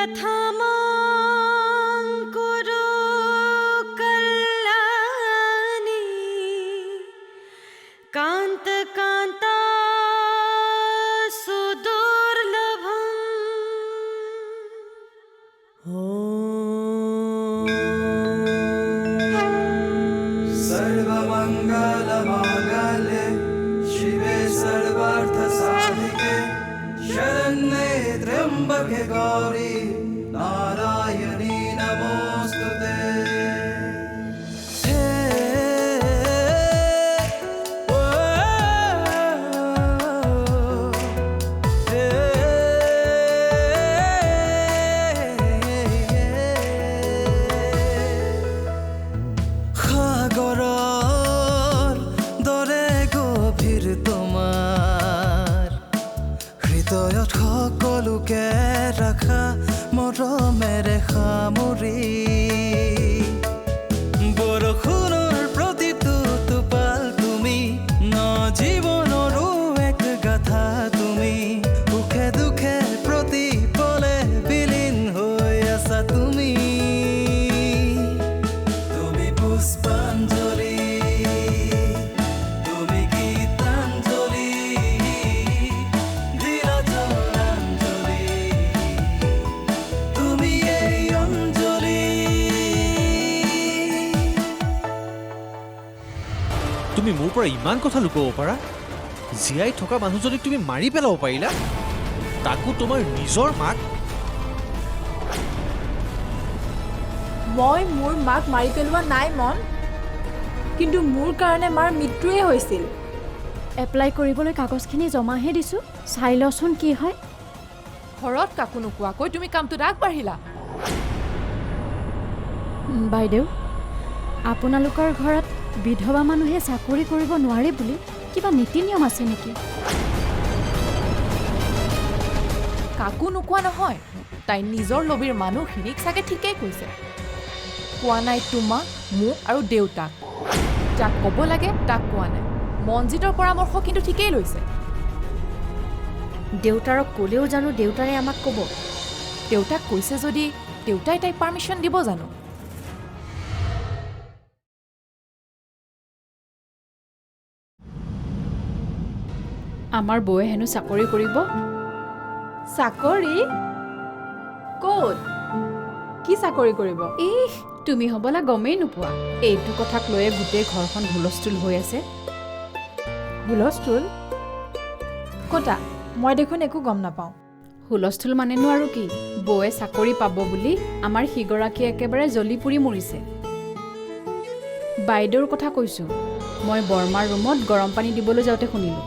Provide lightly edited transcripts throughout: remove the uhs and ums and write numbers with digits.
यथामां कुरु कल्याणी कान्त कान्ता सुदुर्लभम् सर्वमङ्गलमाङ्गल्ये शिवे सर्वार्थसाधिके शरण्ये त्र्यम्बके गौरी नारायणी नमोऽस्तुते সকলোকে ৰাখা মৰমেৰে সামৰি বৰষুণৰ প্ৰতিটো টোপাল তুমি ন জীৱনৰো এক গাথা তুমি সুখে দুখে প্ৰতি পলে বিলীন হৈ আছা তুমি তুমি পুষ্পাঞ্জলি তুমি মোৰ পৰা ইমান কথা লুকাব পাৰা জীয়াই থকা মানুহজনীক তুমি মাৰি পেলাব পাৰিলা তাকো তোমাৰ নিজৰ মাক মই মোৰ মাক মাৰি পেলোৱা নাই মন কিন্তু মোৰ কাৰণে মাৰ মৃত্যুৱে হৈছিল এপ্লাই কৰিবলৈ কাগজখিনি জমাহে দিছো চাই লচোন কি হয় ঘৰত কাকো নোকোৱাকৈ তুমি কামটোত আগবাঢ়িলা বাইদেউ আপোনালোকৰ ঘৰত বিধৱা মানুহে চাকৰি কৰিব নোৱাৰে বুলি কিবা নীতি নিয়ম আছে নেকি কাকো নোকোৱা নহয় তাই নিজৰ লবিৰ মানুহখিনিক চাগে ঠিকেই কৈছে কোৱা নাই তোমাক মোক আৰু দেউতাক যাক ক'ব লাগে তাক কোৱা নাই মনজিতৰ পৰামৰ্শ কিন্তু ঠিকেই লৈছে দেউতাৰক ক'লেও জানো দেউতাৰে আমাক ক'ব দেউতাক কৈছে যদি দেউতাই তাইক পাৰ্মিশ্যন দিব জানো আমাৰ বৌয়ে হেনো চাকৰি কৰিব চাকৰি ক'ত কি চাকৰি কৰিব ইহ তুমি হ'বলা গমেই নোপোৱা এইটো কথাক লৈয়ে গোটেই ঘৰখন হুলস্থুল হৈ আছে হুলস্থুল ক'তা মই দেখোন একো গম নাপাওঁ হুলস্থুল মানেনো আৰু কি বৌয়ে চাকৰি পাব বুলি আমাৰ সিগৰাকী একেবাৰে জ্বলি পুৰি মৰিছে বাইদেউৰ কথা কৈছোঁ মই বৰমাৰ ৰুমত গৰম পানী দিবলৈ যাওঁতে শুনিলোঁ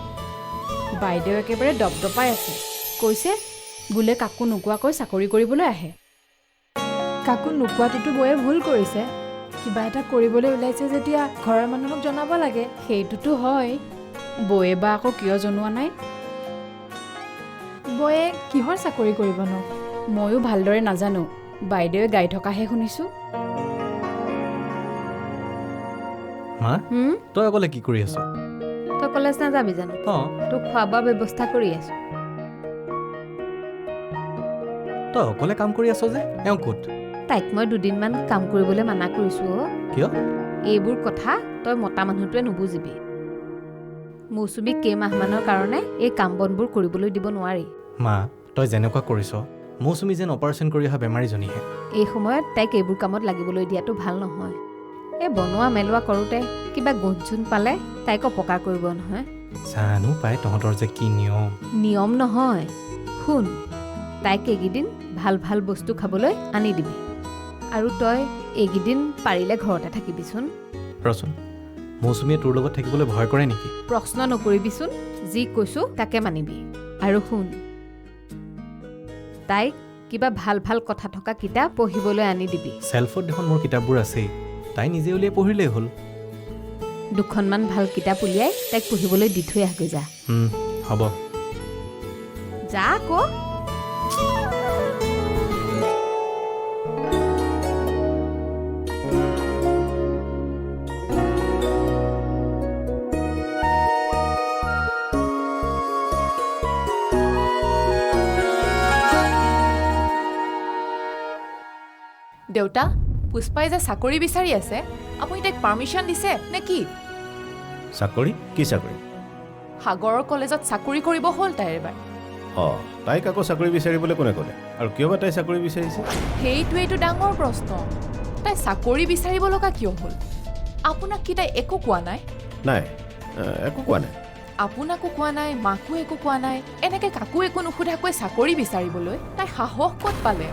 বাইদেউ একেবাৰে দপদপাই আছে কৈছে বোলে কাকো নোকোৱাকৈ চাকৰি কৰিবলৈ আহে কাকো নোকোৱাটোতো বৌয়ে ভুল কৰিছে কিবা এটা কৰিবলৈ ওলাইছে যেতিয়া ঘৰৰ মানুহক জনাব লাগে সেইটোতো হয় বৌয়ে বা আকৌ কিয় জনোৱা নাই বৌয়ে কিহৰ চাকৰি কৰিবনো ময়ো ভালদৰে নাজানো বাইদেৱে গাই থকাহে শুনিছোঁ মা তই অকলে কি কৰি আছ তই কলেজ নাযাবি জানো তোক খোৱা বোৱা ব্যৱস্থা কৰি আছো তই অকলে কাম কৰি আছ যে এওঁ ক'ত তাইক মই দুদিনমান কাম কৰিবলৈ মানা কৰিছো কিয় এইবোৰ কথা তই মতা মানুহটোৱে নুবুজিবি মৌচুমীক কেইমাহমানৰ কাৰণে এই কাম বনবোৰ কৰিবলৈ দিব নোৱাৰি মা তই যেনেকুৱা কৰিছ মৌচুমী যেন অপাৰেশ্যন কৰি অহা বেমাৰীজনীহে এই সময়ত তাইক এইবোৰ কামত লাগিবলৈ দিয়াটো ভাল নহয় এই বনোৱা মেলোৱা কৰোঁতে কিবা গুণ পালে তাইক অপকাৰ কৰিব নহয় জানো পাই তহঁতৰ যে কি নিয়ম নহয় শুন তাইক এইকেইদিন ভাল ভাল বস্তু খাবলৈ আনি দিবি আৰু তই এইকেইদিন পাৰিলে ঘৰতে থাকিবিচোন ৰচোন মৌচুমীয়ে তোৰ লগত থাকিবলৈ ভয় কৰে নেকি প্ৰশ্ন নকৰিবিচোন যি কৈছো তাকে মানিবি আৰু শুন তাইক কিবা ভাল ভাল কথা থকা কিতাপ পঢ়িবলৈ আনি দিবি চেলফত দেখোন মোৰ কিতাপবোৰ আছেই তাই নিজে উলিয়াই পঢ়িলেই হ'ল দুখনমান ভাল কিতাপ উলিয়াই তাইক পঢ়িবলৈ দি থৈ আহগৈ যা হ'ব যা আকৌ দেউতা পুষ্পাই যে চাকৰি বিচাৰি আছে আপুনি তাইক পাৰ্মিশ্যন দিছে নে কি চাকৰি কি চাকৰি সাগৰৰ কলেজত চাকৰি কৰিব হ'ল তাইৰ এবাৰ অঁ তাইক আকৌ চাকৰি বিচাৰিবলৈ কোনে ক'লে আৰু কিয় বা তাই চাকৰি বিচাৰিছে সেইটোৱেইটো ডাঙৰ প্ৰশ্ন তাই চাকৰি বিচাৰিব লগা কিয় হ'ল আপোনাক কি তাই একো কোৱা নাই নাই একো কোৱা নাই আপোনাকো কোৱা নাই মাকো একো কোৱা নাই এনেকৈ কাকো একো নুসুধাকৈ চাকৰি বিচাৰিবলৈ তাই সাহস ক'ত পালে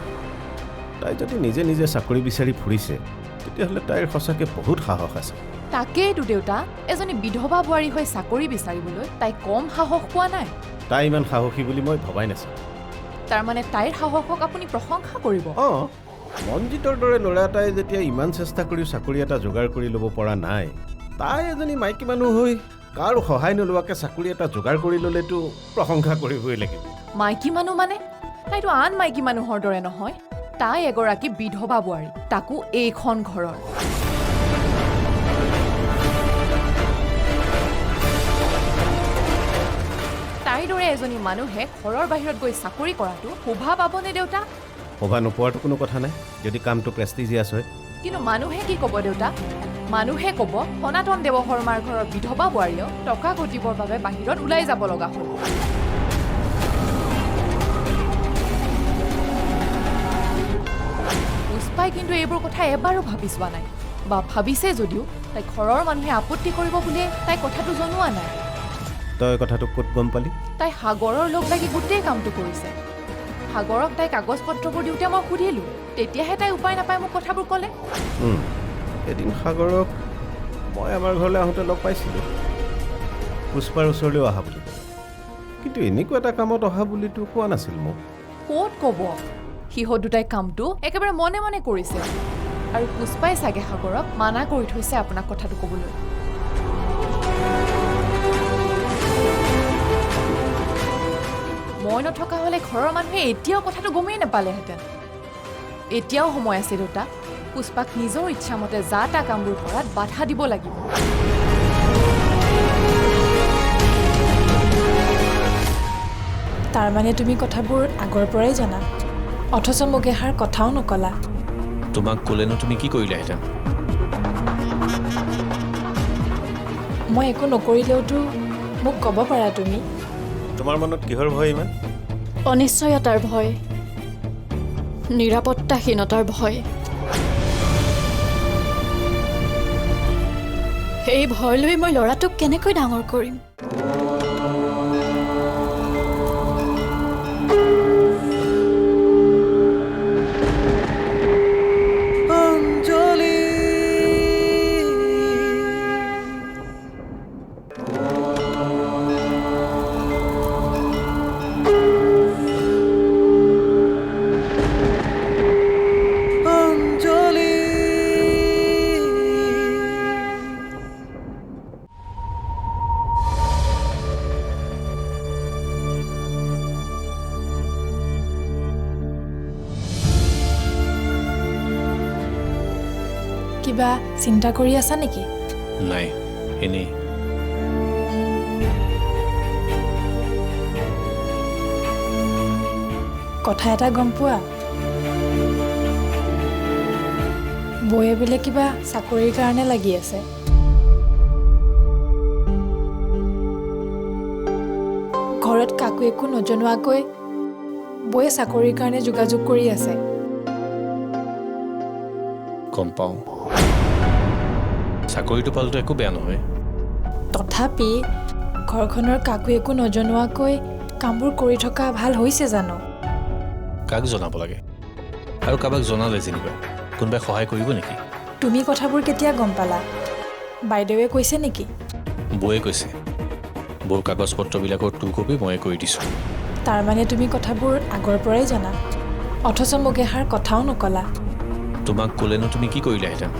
তাই যদি নিজে নিজে চাকৰি বিচাৰি ফুৰিছে তেতিয়াহ'লে তাইৰ সঁচাকৈ বহুত সাহস আছে তাকেইতো দেউতা এজনী বিধৱা বোৱাৰী হৈ চাকৰি বিচাৰিবলৈ তাই কম সাহস পোৱা নাই তাই ইমান সাহসী বুলি মই ভবাই নাছিলোঁ তাৰমানে তাইৰ সাহসক আপুনি প্ৰশংসা কৰিব অঁ মনজিতৰ দৰে ল'ৰা এটাই যেতিয়া ইমান চেষ্টা কৰিও চাকৰি এটা যোগাৰ কৰি ল'ব পৰা নাই তাই এজনী মাইকী মানুহ হৈ কাৰো সহায় নোলোৱাকৈ চাকৰি এটা যোগাৰ কৰি ল'লেতো প্ৰশংসা কৰিবই লাগিব মাইকী মানুহ মানে তাইতো আন মাইকী মানুহৰ দৰে নহয় তাই এগৰাকী বিধৱা বোৱাৰী তাকো এইখন ঘৰৰ তাইৰ দৰে এজনী মানুহে ঘৰৰ বাহিৰত গৈ চাকৰি কৰাটো শোভা পাবনে দেউতা শোভা নোপোৱাটো কোনো কথা নাই যদি কামটো প্ৰেষ্টিজিয়াছ হয় কিন্তু মানুহে কি ক'ব দেউতা মানুহে ক'ব সনাতন দেৱশৰ্মাৰ ঘৰৰ বিধৱা বোৱাৰীয়েও টকা ঘটিবৰ বাবে বাহিৰত ওলাই যাব লগা হ'ল পুষ্পাই কিন্তু এইবোৰ কথা এবাৰো ভাবি চোৱা নাই বা ভাবিছে যদিও তাই ঘৰৰ মানুহে আপত্তি কৰিব বুলিয়ে তাই কথাটো জনোৱা নাই তই কথাটো ক'ত গম পালি তাই সাগৰৰ লগ লাগি গোটেই কামটো কৰিছে সাগৰক তাই কাগজ পত্ৰবোৰ দিওঁতে মই সুধিলোঁ তেতিয়াহে তাই উপায় নাপায় মোক কথাবোৰ ক'লে এদিন সাগৰক মই আমাৰ ঘৰলৈ আহোঁতে লগ পাইছিলোঁ পুষ্পাৰ ওচৰলৈও অহা বুলি কিন্তু এনেকুৱা এটা কামত অহা বুলিতো কোৱা নাছিল মোক ক'ত ক'ব সিহঁত দুটাই কামটো একেবাৰে মনে মনে কৰিছে আৰু পুষ্পাই চাগে সাগৰক মানা কৰি থৈছে আপোনাক কথাটো ক'বলৈ মই নথকা হ'লে ঘৰৰ মানুহে এতিয়াও কথাটো গমেই নাপালেহেঁতেন এতিয়াও সময় আছে দেউতা পুষ্পাক নিজৰ ইচ্ছামতে যা তা কামবোৰ কৰাত বাধা দিব লাগিব তাৰমানে তুমি কথাবোৰ আগৰ পৰাই জানা অথচ মোক এষাৰ কথাও নকলা তোমাক ক'লেনো তুমি কি কৰিলাহেঁতেন মই একো নকৰিলেওতো মোক ক'ব পাৰা তুমি তোমাৰ মনত কিহৰ ভয় ইমান অনিশ্চয়তাৰ ভয় নিৰাপত্তাহীনতাৰ ভয় এই ভয় লৈ মই ল'ৰাটোক কেনেকৈ ডাঙৰ কৰিম অঞ্জলি অঞ্জলি কিবা চিন্তা কৰি আছা নেকি নাই এনেই কথা এটা গম পোৱা বৌয়ে বোলে কিবা চাকৰিৰ কাৰণে লাগি আছে ঘৰত কাকো একো নজনোৱাকৈ বৌয়ে চাকৰিৰ কাৰণে যোগাযোগ কৰি আছে গম পাওঁ চাকৰিটো পালেতো একো বেয়া নহয় তথাপি ঘৰখনৰ কাকো একো নজনোৱাকৈ কামবোৰ কৰি থকা ভাল হৈছে জানো কাক জনাব লাগে আৰু কাৰোবাক জনালে যেনিবা কোনোবাই সহায় কৰিব নেকি তুমি কথাবোৰ কেতিয়া গম পালা বাইদেৱে কৈছে নেকি বৌয়ে কৈছে বৌৰ কাগজ পত্ৰবিলাকৰ 2 কপি ময়ে কৰি দিছোঁ তাৰমানে তুমি কথাবোৰ আগৰ পৰাই জানা অথচ মোক এষাৰ কথাও নকলা তোমাক ক'লেনো তুমি কি কৰিলাহেঁতেন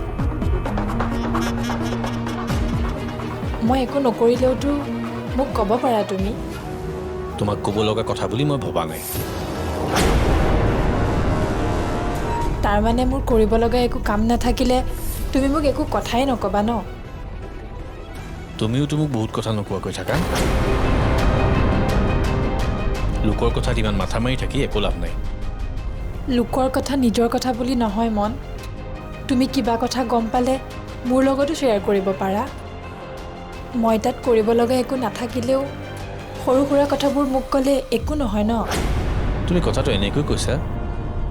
মই একো নকৰিলেওতো মোক ক'ব পাৰা তুমি তোমাক ক'ব লগা কথা বুলি মই ভবা নাই তাৰমানে মোৰ কৰিব লগা একো কাম নাথাকিলে তুমি মোক একো কথাই নকবা ন তুমিওতো মোক বহুত কথা নোকোৱাকৈ থাকা লোকৰ কথাত ইমান মাথা মাৰি থাকি একো লাভ নাই লোকৰ কথা নিজৰ কথা বুলি নহয় মন তুমি কিবা কথা গম পালে মোৰ লগতো শ্বেয়াৰ কৰিব পাৰা মই তাত কৰিব লগা একো নাথাকিলেও সৰু সুৰা কথাবোৰ মোক ক'লে একো নহয় ন তুমি কথাটো এনেকৈ কৈছা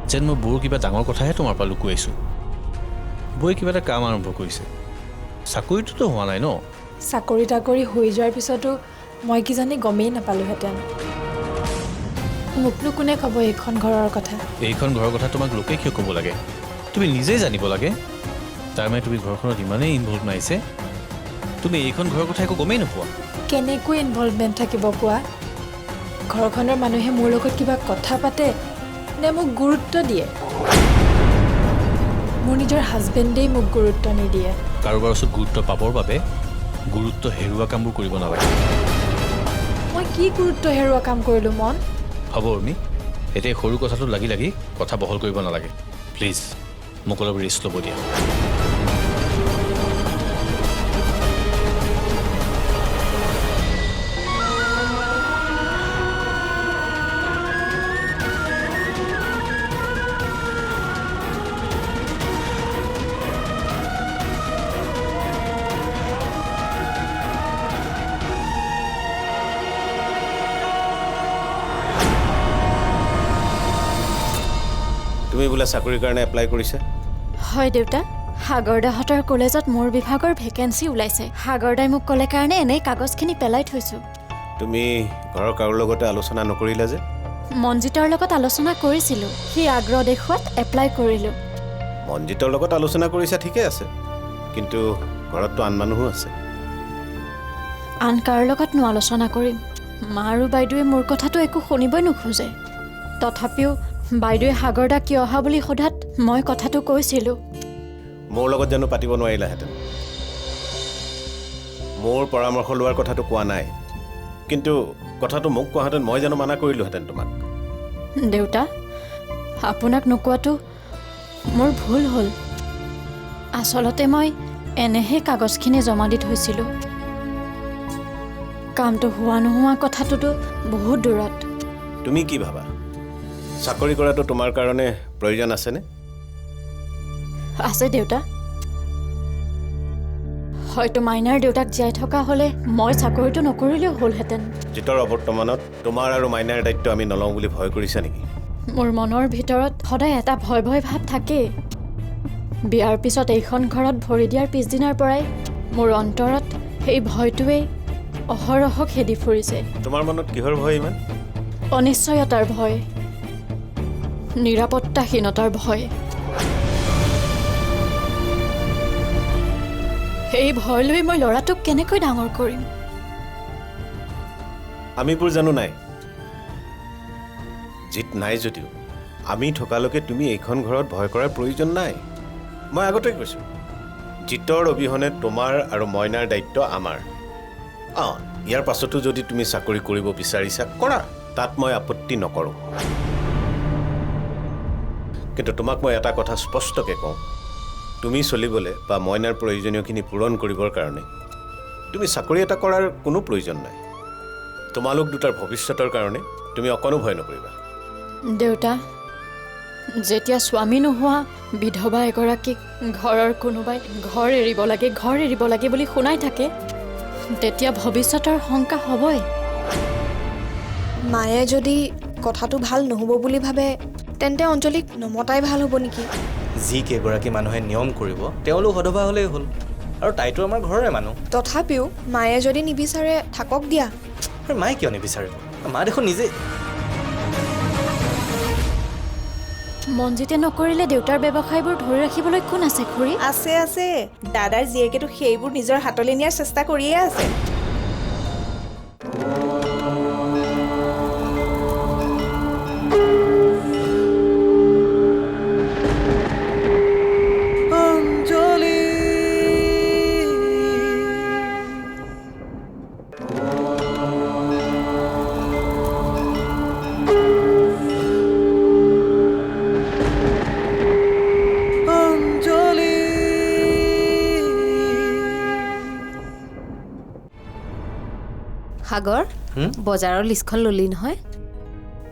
যেন মই বৌৰ কিবা ডাঙৰ কথাহে তোমাৰ পৰা লুকুৱাইছোঁ বৌয়ে কিবা এটা কাম আৰম্ভ কৰিছে চাকৰিটোতো হোৱা নাই ন চাকৰি তাকৰি হৈ যোৱাৰ পিছতো মই কিজানি গমেই নাপালোহেঁতেন মোকনো কোনে ক'ব এইখন ঘৰৰ কথা এইখন ঘৰৰ কথা তোমাক লোকে কিয় ক'ব লাগে তুমি নিজেই জানিব লাগে তাৰমানে তুমি ঘৰখনত ইমানেই ইনভলভ নাইছে তুমি এইখন ঘৰৰ কথা একো গমেই নোপোৱা কেনেকৈ ইনভলভমেণ্ট থাকিব কোৱা ঘৰখনৰ মানুহে মোৰ লগত কিবা কথা পাতে নে মোক গুৰুত্ব দিয়ে মোৰ নিজৰ হাজবেণ্ডেই মোক গুৰুত্ব নিদিয়ে কাৰোবাৰ ওচৰত গুৰুত্ব পাবৰ বাবে গুৰুত্ব হেৰুওৱা কামবোৰ কৰিব নালাগে মই কি গুৰুত্ব হেৰুওৱা কাম কৰিলোঁ মন হ'ব উৰ্মি এতিয়া সৰু কথাটো লাগি লাগি কথা বহল কৰিব নালাগে প্লিজ মোক অলপ ৰেষ্ট ল'ব দিয়া তুমি বোলে চাকৰিৰ কাৰণে এপ্লাই কৰিছা হয় দেউতা সাগৰদাহঁতৰ কলেজত মোৰ বিভাগৰ ভেকেঞ্চি ওলাইছে সাগৰদাই মোক ক'লে কাৰণে এনেই কাগজখিনি পেলাই থৈছোঁ তুমি ঘৰৰ কাৰোৰ লগতে আলোচনা নকৰিলা যে মনজিতৰ লগত আলোচনা কৰিছিলোঁ সি আগ্ৰহ দেখুৱাত এপ্লাই কৰিলোঁ মনজিতৰ লগত আলোচনা কৰিছা ঠিকে আছে কিন্তু ঘৰততো আন মানুহো আছে আন কাৰ লগতনো আলোচনা কৰিম মা আৰু বাইদেৱে মোৰ কথাটো একো শুনিবই নোখোজে তথাপিও বাইদেৱে সাগৰদা কিয় অহা বুলি সোধাত মই কথাটো কৈছিলোঁ মোৰ লগত জানো পাতিব নোৱাৰিলাহেঁতেন মোৰ পৰামৰ্শ লোৱাৰ কথাটো কোৱা নাই কিন্তু কথাটো মোক কোৱাহেঁতেন মই জানো মানা কৰিলোহেঁতেন তোমাক দেউতা আপোনাক নোকোৱাটো মোৰ ভুল হ'ল আচলতে মই এনেহে কাগজখিনি জমা দি থৈছিলোঁ কামটো হোৱা নোহোৱা কথাটোতো বহুত দূৰত তুমি কি ভাবা চাকৰি কৰাটো তোমাৰ কাৰণে প্ৰয়োজন আছেনে আছে দেউতা হয়তো মাইনাৰ দেউতাক জীয়াই থকা হ'লে মই চাকৰিটো নকৰিলেও হ'লহেঁতেন জিতৰ অৱৰ্তমানত তোমাৰ আৰু মাইনাৰ দায়িত্ব আমি নলওঁ বুলি ভয় কৰিছা নেকি মোৰ মনৰ ভিতৰত সদায় এটা ভয় ভয় ভাৱ থাকেই বিয়াৰ পিছত এইখন ঘৰত ভৰি দিয়াৰ পিছদিনাৰ পৰাই মোৰ অন্তৰত সেই ভয়টোৱেই অহৰহ খেদি ফুৰিছে তোমাৰ মনত কিহৰ ভয় ইমান অনিশ্চয়তাৰ ভয় নিৰাপত্তাহীনতাৰ ভয় এই ভয় লৈ মই ল'ৰাটোক কেনেকৈ ডাঙৰ কৰিম আমিবোৰ জানো নাই জিত নাই যদিও আমি থকালৈকে তুমি এইখন ঘৰত ভয় কৰাৰ প্ৰয়োজন নাই মই আগতেই কৈছোঁ জিতৰ অবিহনে তোমাৰ আৰু মইনাৰ দায়িত্ব আমাৰ ইয়াৰ পাছতো যদি তুমি চাকৰি কৰিব বিচাৰিছা কৰা তাত মই আপত্তি নকৰোঁ কিন্তু তোমাক মই এটা কথা স্পষ্টকৈ কওঁ তুমি চলিবলৈ বা মইনাৰ প্ৰয়োজনীয়খিনি পূৰণ কৰিবৰ কাৰণে তুমি চাকৰি এটা কৰাৰ কোনো প্ৰয়োজন নাই তোমালোক দুটাৰ ভৱিষ্যতৰ কাৰণে তুমি অকণো ভয় নকৰিবা দেউতা যেতিয়া স্বামী নোহোৱা বিধৱা এগৰাকীক ঘৰৰ কোনোবাই ঘৰ এৰিব লাগে বুলি শুনাই থাকে তেতিয়া ভৱিষ্যতৰ শংকা হ'বই মায়ে যদি কথাটো ভাল নহ'ব বুলি ভাবে তেন্তে অঞ্জলিক নমতাই ভাল হ'ব নেকি যি কেইগৰাকী মানুহে নিয়ম কৰিব তেওঁলোক সদবা হ'লেই হ'ল আৰু তাইতো আমাৰ ঘৰৰে মানুহ তথাপিও মায়ে যদি নিবিচাৰে থাকক দিয়া আৰু মায়ে কিয় নিবিচাৰিব মা দেখোন নিজে মনজিতে নকৰিলে দেউতাৰ ব্যৱসায়বোৰ ধৰি ৰাখিবলৈ কোন আছে খুৰী আছে দাদাৰ জীয়েকেতো সেইবোৰ নিজৰ হাতলৈ নিয়াৰ চেষ্টা কৰিয়ে আছে সাগৰ বজাৰৰ লিষ্টখন ললি নহয়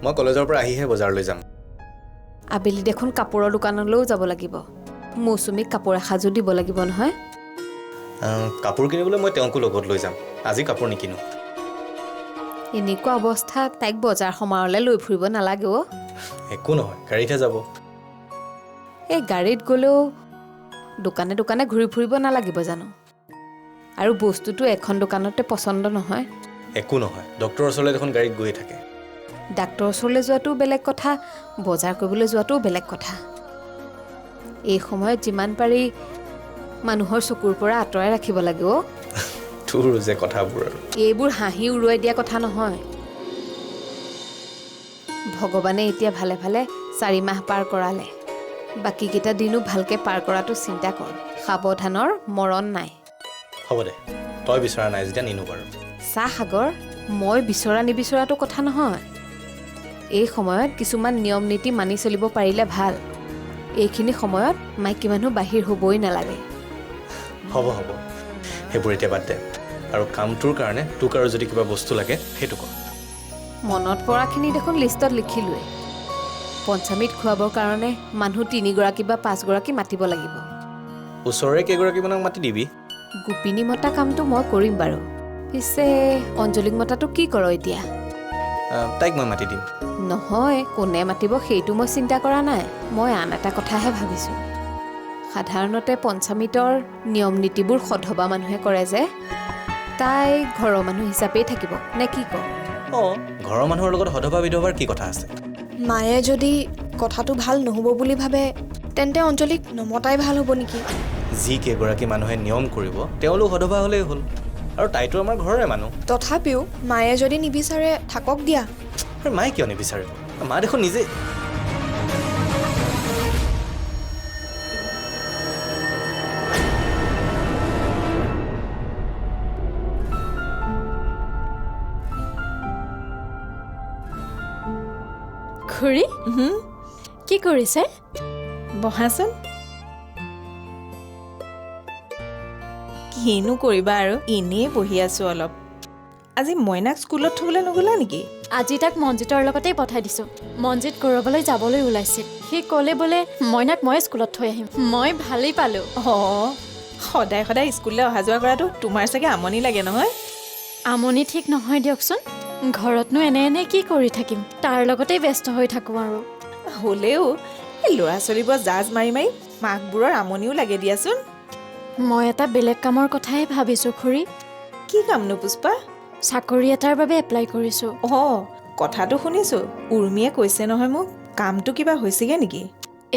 মই কলেজৰ পৰা আহিহে বজাৰলৈ যাম আবেলি দেখোন কাপোৰৰ দোকানলৈও যাব লাগিব মৌচুমীক কাপোৰ এসাঁজো দিব লাগিব নহয়। কাপোৰ কিনিবলৈ মই তেওঁকো লগত লৈ যাম। আজি কাপোৰ নিকিনো। এনেকুৱা অৱস্থাত তাইক বজাৰ সমাৰলৈ লৈ ফুৰিব নালাগে অ'। একো নহয়, গাড়ীতহে যাব। এই গাড়ীত গ'লেও দোকানে দোকানে ঘূৰি ফুৰিব নালাগিব জানো? আৰু বস্তুটো এখন দোকানতে পচন্দ নহয়। একো নহয়, ডক্টৰৰ ওচৰলৈ দেখোন গাড়ীত গৈয়ে থাকে। ডাক্তৰৰ ওচৰলৈ যোৱাটোও বেলেগ কথা, বজাৰ কৰিবলৈ যোৱাটোও বেলেগ কথা। এই সময়ত যিমান পাৰি মানুহৰ চকুৰ পৰা আঁতৰাই ৰাখিব লাগে অ'। তোৰ যে কথাবোৰ আৰু এইবোৰ হাঁহি উৰুৱাই দিয়া কথা নহয়। ভগৱানে এতিয়া ভালে ভালে 4 মাহ পাৰ কৰালে। বাকীকেইটা দিনো ভালকৈ পাৰ কৰাটো চিন্তা কৰ। সাৱধানৰ মৰণ নাই। হ'ব দে, তই বিচৰা নাই যেতিয়া নিনো বাৰু। চাহ সাগৰ, মই বিচৰা নিবিচৰাটো কথা নহয়। এই সময়ত কিছুমান নিয়ম নীতি মানি চলিব পাৰিলে ভাল। এইখিনি সময়ত মাইকী মানুহ বাহিৰ হ'বই নালাগে। হ'ব হ'ব, সেইবোৰ এতিয়া বাদ দে। আৰু কামটোৰ কাৰণে তোক আৰু যদি কিবা বস্তু লাগে সেইটো ক। মনত পৰাখিনি দেখোন লিষ্টত লিখিলোৱে। পঞ্চমীত খুৱাবৰ কাৰণে মানুহ 3গৰাকী বা 5গৰাকী মাতিব লাগিব। ওচৰৰে কেইগৰাকীমানক মাতি দিবি। গোপিনী মতা কামটো মই কৰিম বাৰু। পিছে অঞ্জলিক মতাটো কি কৰ এতিয়া? তাইক মই মাতি দিম। নহয়, কোনে মাতিব সেইটো মই চিন্তা কৰা নাই। মই আন এটা কথাহে ভাবিছোঁ। সাধাৰণতে পঞ্চমীতৰ নিয়ম নীতিবোৰ সধবা মানুহে কৰে যে, তাই ঘৰৰ মানুহ হিচাপেই থাকিব নে কি ক? অঁ, ঘৰৰ মানুহৰ লগত সধবা বিধৱাৰ কি কথা আছে? মায়ে যদি কথাটো ভাল নহ'ব বুলি ভাবে তেন্তে অঞ্জলিক নমতাই ভাল হ'ব নেকি? যি কেইগৰাকী মানুহে নিয়ম কৰিব তেওঁলোক সধবা হ'লেই হ'ল। আৰু তাইতো আমাৰ ঘৰৰে মানুহ। তথাপিও মায়ে যদি নিবিচাৰে থাকক দিয়া। আৰু মায়ে কিয় নিবিচাৰিব? মা দেখোন নিজে। খুৰী কি কৰিছে? বহাচোন। কিনো কৰিবা আৰু, এনেই বহি আছোঁ অলপ। আজি মইনাক স্কুলত থ'বলৈ নগ'লা নেকি? আজি তাক মনজিতৰ লগতেই পঠাই দিছোঁ। মনজিত ক'ৰবালৈ যাবলৈ ওলাইছিল। সি ক'লে বোলে মইনাক মই স্কুলত থৈ আহিম। মই ভালেই পালোঁ। অঁ, সদায় সদায় স্কুললৈ অহা যোৱা কৰাটো তোমাৰ চাগে আমনি লাগে নহয়? আমনি ঠিক নহয় দিয়কচোন। ঘৰতনো এনে কি কৰি থাকিম, তাৰ লগতেই ব্যস্ত হৈ থাকোঁ আৰু। হ'লেও এই ল'ৰা ছোৱালীবোৰৰ জাজ মাৰি মাৰি মাকবোৰৰ আমনিও লাগে দিয়াচোন। মই এটা বেলেগ কামৰ কথাহে ভাবিছোঁ খুৰী। কি কামনো পুষ্পা? চাকৰি এটাৰ বাবে এপ্লাই কৰিছোঁ। অঁ, কথাটো শুনিছোঁ। উৰ্মিয়ে কৈছে নহয় মোক। কামটো কিবা হৈছেগৈ নেকি?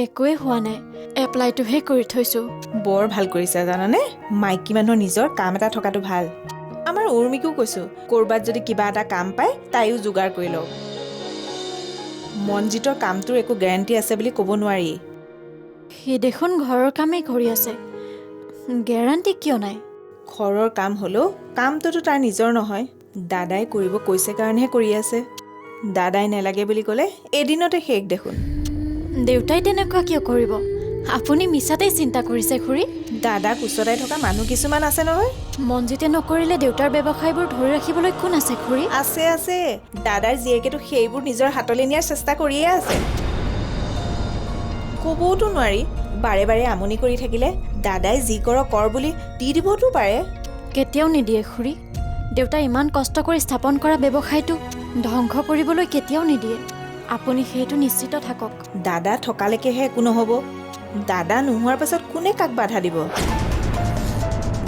একোৱেই হোৱা নাই, এপ্লাইটোহে কৰি থৈছোঁ। বৰ ভাল কৰিছা জানানে? মাইকী মানুহৰ নিজৰ কাম এটা থকাটো ভাল। আমাৰ উৰ্মিকো কৈছোঁ, ক'ৰবাত যদি কিবা এটা কাম পায় তাইও যোগাৰ কৰি লওক। মনজিতৰ কামটোৰ একো গেৰাণ্টি আছে বুলি ক'ব নোৱাৰি। সি দেখোন ঘৰৰ কামেই কৰি আছে, গেৰাণ্টি কিয় নাই? ঘৰৰ কাম হ'লেও কামটোতো তাৰ নিজৰ নহয়। দাদাই কৰিব কৈছে কাৰণেহে কৰি আছে। দাদাই নেলাগে বুলি ক'লে এদিনতে শেষ দেখোন। দেউতাই তেনেকুৱা কিয় কৰিব? আপুনি মিছাতেই চিন্তা কৰিছে খুৰী। দাদাক উচতাই থকা মানুহ কিছুমান আছে নহয়। মনজিতে নকৰিলে দেউতাৰ ব্যৱসায়বোৰ ধৰি ৰাখিবলৈ কোন আছে খুৰী? আছে আছে, দাদাৰ জীয়েকেতো সেইবোৰ নিজৰ হাতলৈ নিয়াৰ চেষ্টা কৰিয়ে আছে। ক'বওতো নোৱাৰি। বাৰে বাৰে আমনি কৰি থাকিলে দাদাই যি কৰ বুলি দি দিবতো পাৰে। কেতিয়াও নিদিয়ে খুৰী। দেউতাই ইমান কষ্ট কৰি স্থাপন কৰা ব্যৱসায়টো ধ্বংস কৰিবলৈ কেতিয়াও নিদিয়ে। আপুনি সেইটো নিশ্চিত থাকক। দাদা থকালৈকেহে একো নহ'ব। দাদা নোহোৱাৰ পাছত কোনে কাক বাধা দিব?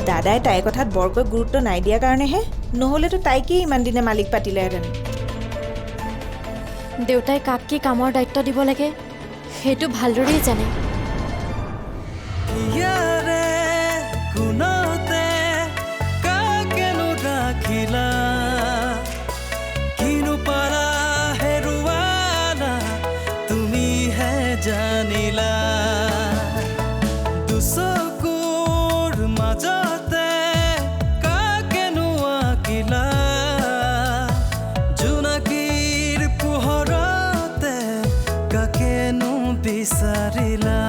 দাদাই তাইৰ কথাত বৰকৈ গুৰুত্ব নাই দিয়াৰ কাৰণেহে, নহ'লেতো তাইকেই ইমান দিনে মালিক পাতিলেহেঁতেন। দেউতাই কাক কি কামৰ দায়িত্ব দিব লাগে সেইটো ভালদৰেই জানে। জানিলা দুচকুৰ মাজতে কাকেনো আঁকিলা, জোনাকীৰ পোহৰতে কাকেনো বিচাৰিলা।